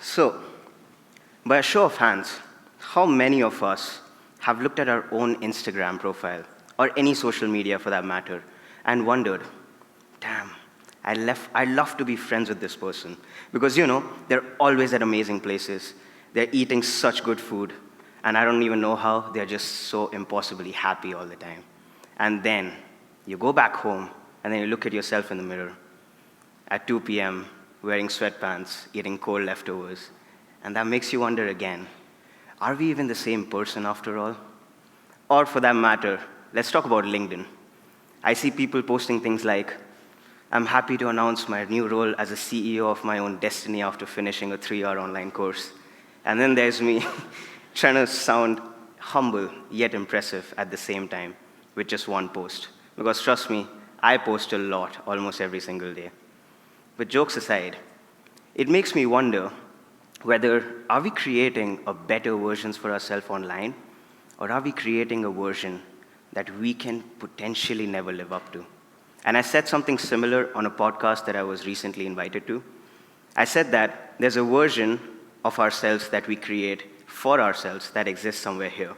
So, by a show of hands, how many of us have looked at our own Instagram profile, or any social media for that matter, and wondered, damn, I'd love to be friends with this person. Because, they're always at amazing places. They're eating such good food, and I don't even know how, they're just so impossibly happy all the time. And then you go back home, and then you look at yourself in the mirror at 2 p.m., wearing sweatpants, eating cold leftovers, and that makes you wonder again, are we even the same person after all? Or for that matter, let's talk about LinkedIn. I see people posting things like, I'm happy to announce my new role as a CEO of my own destiny after finishing a 3-year online course. And then there's me trying to sound humble yet impressive at the same time with just one post. Because trust me, I post a lot almost every single day. But jokes aside, it makes me wonder whether are we creating a better versions for ourselves online, or are we creating a version that we can potentially never live up to? And I said something similar on a podcast that I was recently invited to. I said that there's a version of ourselves that we create for ourselves that exists somewhere here.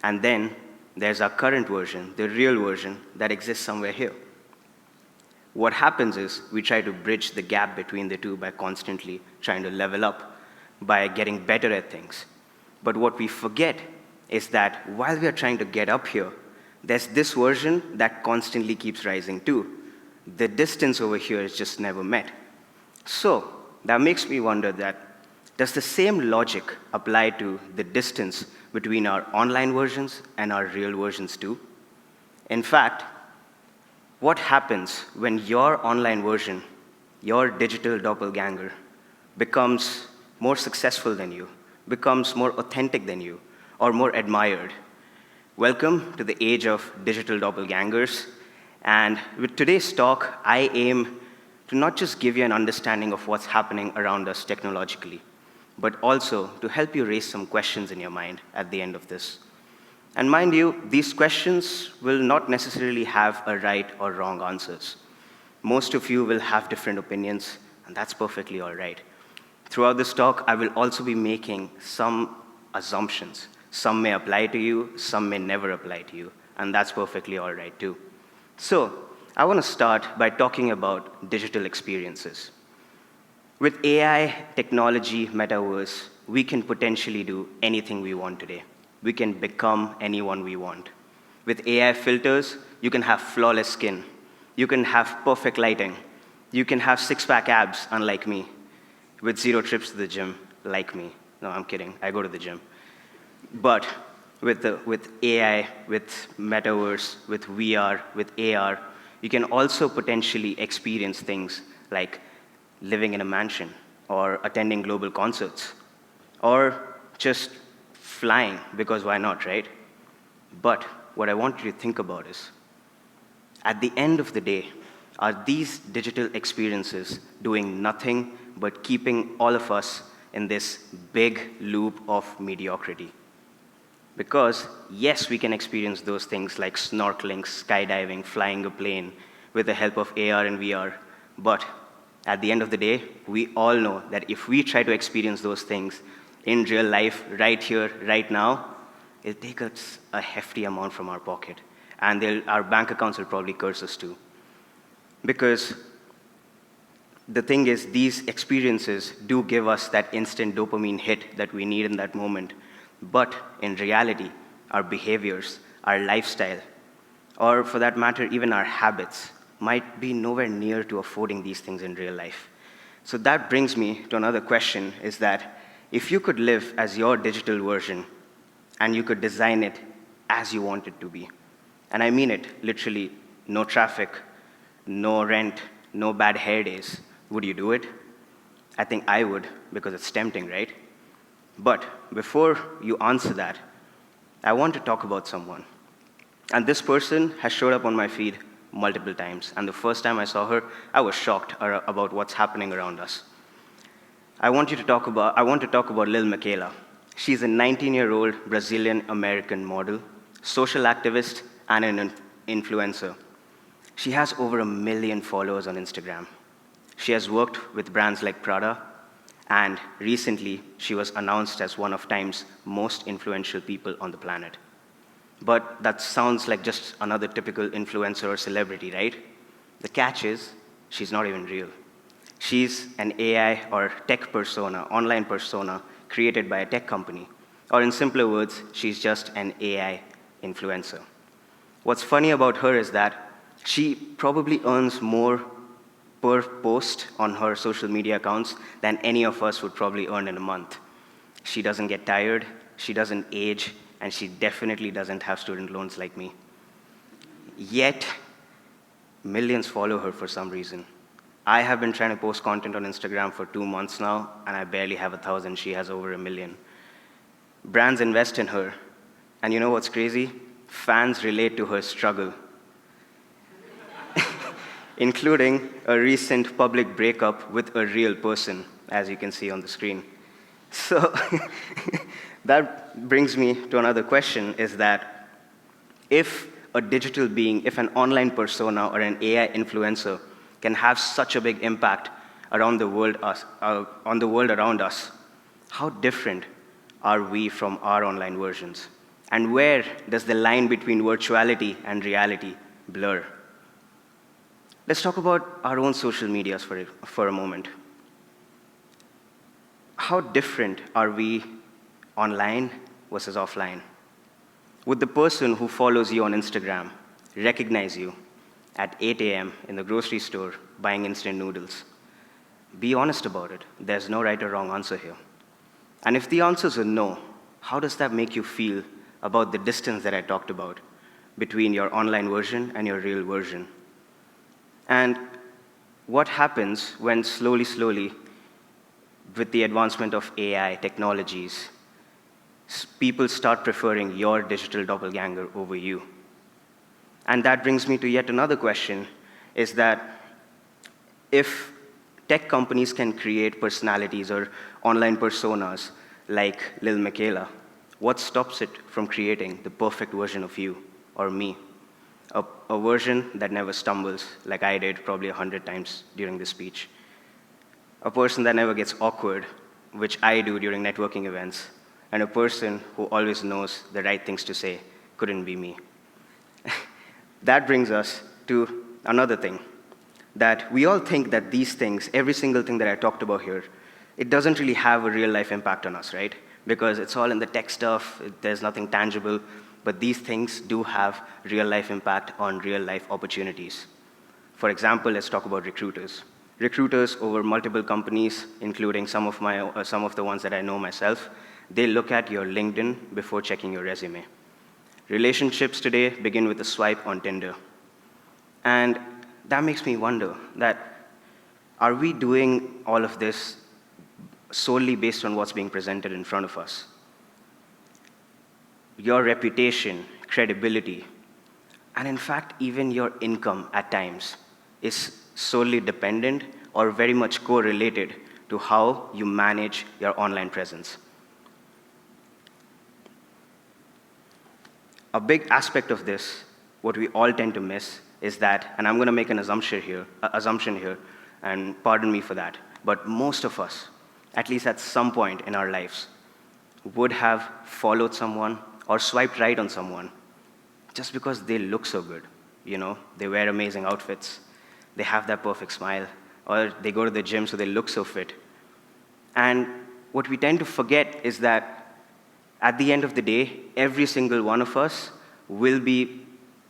And then there's our current version, the real version, that exists somewhere here. What happens is we try to bridge the gap between the two by constantly trying to level up, by getting better at things. But what we forget is that while we are trying to get up here, there's this version that constantly keeps rising too. The distance over here is just never met. So that makes me wonder that, does the same logic apply to the distance between our online versions and our real versions too? In fact, what happens when your online version, your digital doppelganger, becomes more successful than you, becomes more authentic than you, or more admired? Welcome to the age of digital doppelgangers. And with today's talk, I aim to not just give you an understanding of what's happening around us technologically, but also to help you raise some questions in your mind at the end of this. And mind you, these questions will not necessarily have a right or wrong answers. Most of you will have different opinions, and that's perfectly all right. Throughout this talk, I will also be making some assumptions. Some may apply to you, some may never apply to you, and that's perfectly all right too. So, I want to start by talking about digital experiences. With AI, technology, metaverse, we can potentially do anything we want today. We can become anyone we want. With AI filters, you can have flawless skin. You can have perfect lighting. You can have six-pack abs, unlike me. With 0 trips to the gym, like me. No, I'm kidding. I go to the gym. But with AI, with metaverse, with VR, with AR, you can also potentially experience things like living in a mansion, or attending global concerts, or just flying, because why not, right? But what I want you to think about is, at the end of the day, are these digital experiences doing nothing but keeping all of us in this big loop of mediocrity? Because yes, we can experience those things like snorkeling, skydiving, flying a plane with the help of AR and VR, but at the end of the day, we all know that if we try to experience those things in real life, right here, right now, it'll take us a hefty amount from our pocket. And our bank accounts will probably curse us too. Because the thing is, these experiences do give us that instant dopamine hit that we need in that moment. But in reality, our behaviors, our lifestyle, or for that matter, even our habits, might be nowhere near to affording these things in real life. So that brings me to another question, is that if you could live as your digital version, and you could design it as you want it to be, and I mean it, literally, no traffic, no rent, no bad hair days, would you do it? I think I would, because it's tempting, right? But before you answer that, I want to talk about someone. And this person has showed up on my feed multiple times. And the first time I saw her, I was shocked about what's happening around us. I want to talk about Lil Miquela. She's a 19-year-old Brazilian-American model, social activist, and an influencer. She has over 1 million followers on Instagram. She has worked with brands like Prada, And recently, she was announced as one of Time's most influential people on the planet. But that sounds like just another typical influencer or celebrity, right? The catch is, she's not even real. She's an AI or tech persona, online persona, created by a tech company. Or in simpler words, she's just an AI influencer. What's funny about her is that she probably earns more per post on her social media accounts than any of us would probably earn in a month. She doesn't get tired, she doesn't age, and she definitely doesn't have student loans like me. Yet, millions follow her for some reason. I have been trying to post content on Instagram for 2 months now, and I barely have 1,000. She has over 1 million. Brands invest in her, and you know what's crazy? Fans relate to her struggle, including a recent public breakup with a real person, as you can see on the screen. So that brings me to another question, is that if a digital being, if an online persona or an AI influencer can have such a big impact around the world, on the world around us, how different are we from our online versions? And where does the line between virtuality and reality blur? Let's talk about our own social medias for a moment. How different are we online versus offline? Would the person who follows you on Instagram recognize you at 8 a.m. in the grocery store buying instant noodles? Be honest about it. There's no right or wrong answer here. And if the answer is a no, how does that make you feel about the distance that I talked about between your online version and your real version? And what happens when slowly, with the advancement of AI technologies, people start preferring your digital doppelganger over you? And that brings me to yet another question, is that if tech companies can create personalities or online personas like Lil Michaela, what stops it from creating the perfect version of you or me? A version that never stumbles, like I did probably 100 times during this speech. A person that never gets awkward, which I do during networking events. And a person who always knows the right things to say. Couldn't be me. That brings us to another thing, that we all think that these things, every single thing that I talked about here, it doesn't really have a real life impact on us, right? Because it's all in the tech stuff, there's nothing tangible, but these things do have real life impact on real life opportunities. For example, let's talk about recruiters. Recruiters over multiple companies, including some of the ones that I know myself, they look at your LinkedIn before checking your resume. Relationships today begin with a swipe on Tinder. And that makes me wonder that, are we doing all of this solely based on what's being presented in front of us? Your reputation, credibility, and in fact, even your income at times is solely dependent or very much correlated to how you manage your online presence. A big aspect of this, what we all tend to miss, is that, and I'm going to make an assumption here, and pardon me for that, but most of us, at least at some point in our lives, would have followed someone or swiped right on someone just because they look so good. You know, they wear amazing outfits, they have that perfect smile, or they go to the gym so they look so fit. And what we tend to forget is that at the end of the day, every single one of us will be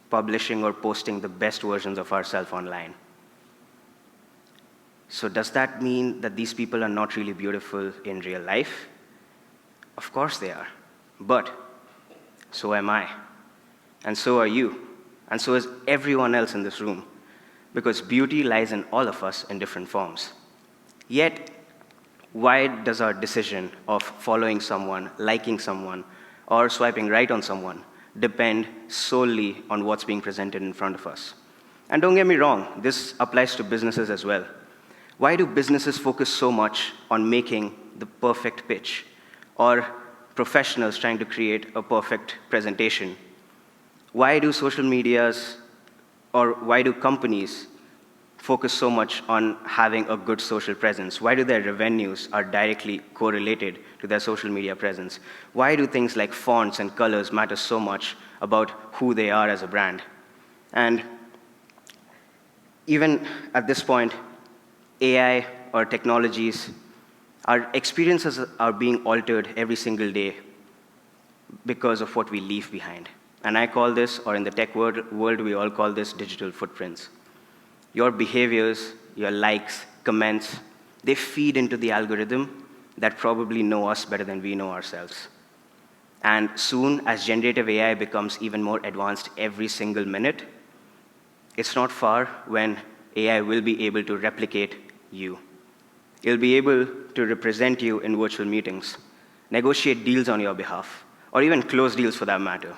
publishing or posting the best versions of ourselves online. So does that mean that these people are not really beautiful in real life? Of course they are. But so am I. And so are you. And so is everyone else in this room. Because beauty lies in all of us in different forms. Yet, why does our decision of following someone, liking someone, or swiping right on someone depend solely on what's being presented in front of us? And don't get me wrong, this applies to businesses as well. Why do businesses focus so much on making the perfect pitch, or professionals trying to create a perfect presentation? Why do social medias, or why do companies focus so much on having a good social presence? Why do their revenues are directly correlated to their social media presence? Why do things like fonts and colors matter so much about who they are as a brand? And even at this point, AI or technologies, our experiences are being altered every single day because of what we leave behind. And I call this, or in the tech world, we all call this digital footprints. Your behaviors, your likes, comments, they feed into the algorithm that probably know us better than we know ourselves. And soon, as generative AI becomes even more advanced every single minute, it's not far when AI will be able to replicate you. It'll be able to represent you in virtual meetings, negotiate deals on your behalf, or even close deals for that matter.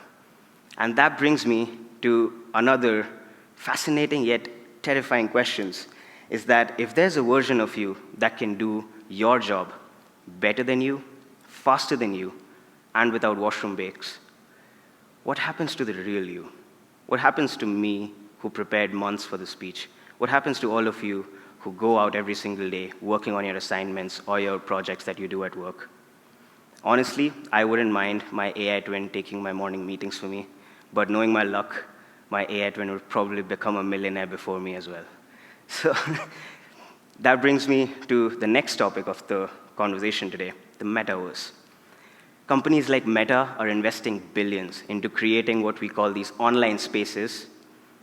And that brings me to another fascinating yet terrifying question, is that if there's a version of you that can do your job better than you, faster than you, and without washroom breaks, what happens to the real you? What happens to me, who prepared months for the speech? What happens to all of you who go out every single day working on your assignments or your projects that you do at work? Honestly, I wouldn't mind my AI twin taking my morning meetings for me, but knowing my luck, my AI twin would probably become a millionaire before me as well. So that brings me to the next topic of the conversation today, the metaverse. Companies like Meta are investing billions into creating what we call these online spaces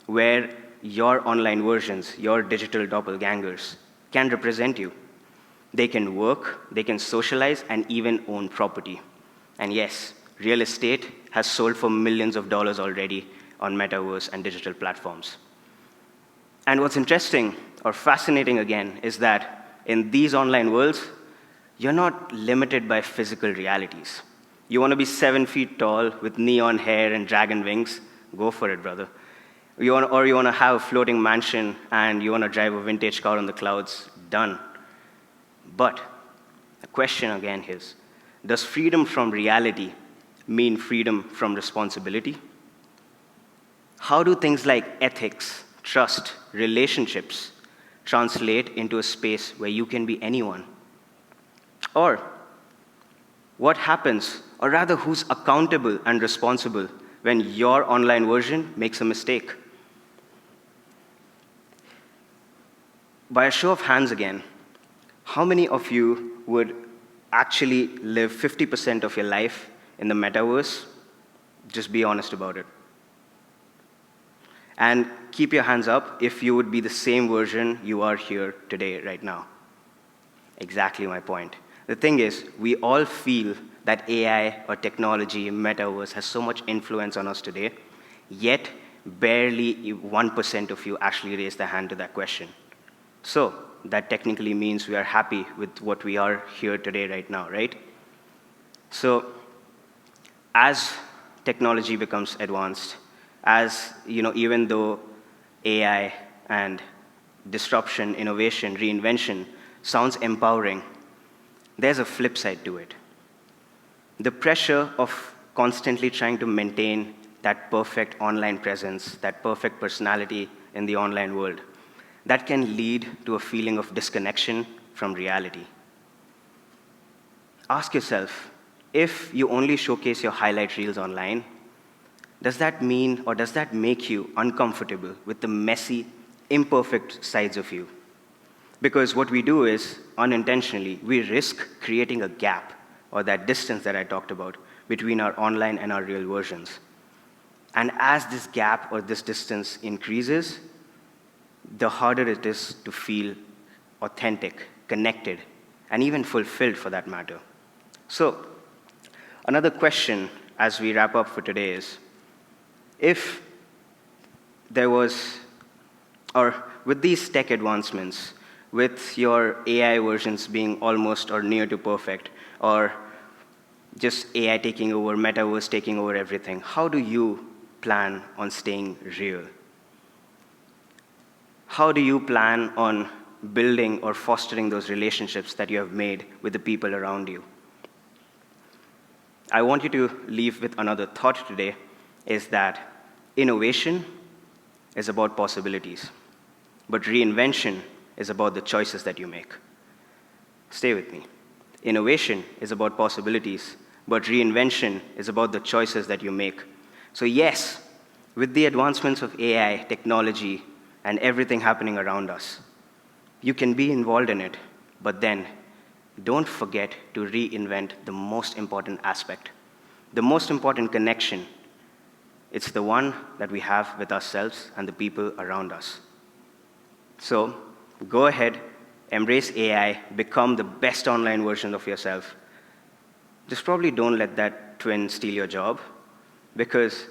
where your online versions, your digital doppelgangers, can represent you. They can work, they can socialize, and even own property. And yes, real estate has sold for millions of dollars already on metaverse and digital platforms. And what's interesting or fascinating again is that in these online worlds, you're not limited by physical realities. You want to be 7 feet tall with neon hair and dragon wings? Go for it, brother. You want to have a floating mansion and you want to drive a vintage car on the clouds? Done. But the question again is, does freedom from reality mean freedom from responsibility? How do things like ethics, trust, relationships translate into a space where you can be anyone? Or what happens, or rather who's accountable and responsible when your online version makes a mistake? By a show of hands again, how many of you would actually live 50% of your life in the metaverse? Just be honest about it. And keep your hands up if you would be the same version you are here today, right now. Exactly my point. The thing is, we all feel that AI or technology, metaverse, has so much influence on us today, yet barely 1% of you actually raise their hand to that question. So that technically means we are happy with what we are here today, right now, right? So as technology becomes advanced, as even though AI and disruption, innovation, reinvention sounds empowering, there's a flip side to it. The pressure of constantly trying to maintain that perfect online presence, that perfect personality in the online world, that can lead to a feeling of disconnection from reality. Ask yourself, if you only showcase your highlight reels online, does that mean or does that make you uncomfortable with the messy, imperfect sides of you? Because what we do is, unintentionally, we risk creating a gap, or that distance that I talked about, between our online and our real versions. And as this gap or this distance increases, the harder it is to feel authentic, connected, and even fulfilled for that matter. So, another question as we wrap up for today is, if there was, or with these tech advancements, with your AI versions being almost or near to perfect, or just AI taking over, metaverse taking over everything, how do you plan on staying real? How do you plan on building or fostering those relationships that you have made with the people around you? I want you to leave with another thought today, is that innovation is about possibilities. but reinvention is about the choices that you make. Stay with me. Innovation is about possibilities, but reinvention is about the choices that you make. So yes, with the advancements of AI, technology, and everything happening around us, you can be involved in it, but then don't forget to reinvent the most important aspect, the most important connection. It's the one that we have with ourselves and the people around us. So go ahead, embrace AI, become the best online version of yourself. Just probably don't let that twin steal your job, because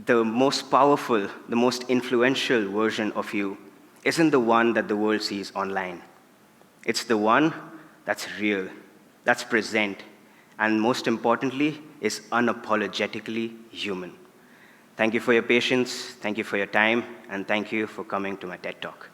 the most powerful, the most influential version of you isn't the one that the world sees online. It's the one that's real, that's present, and most importantly, is unapologetically human. Thank you for your patience, thank you for your time, and thank you for coming to my TED Talk.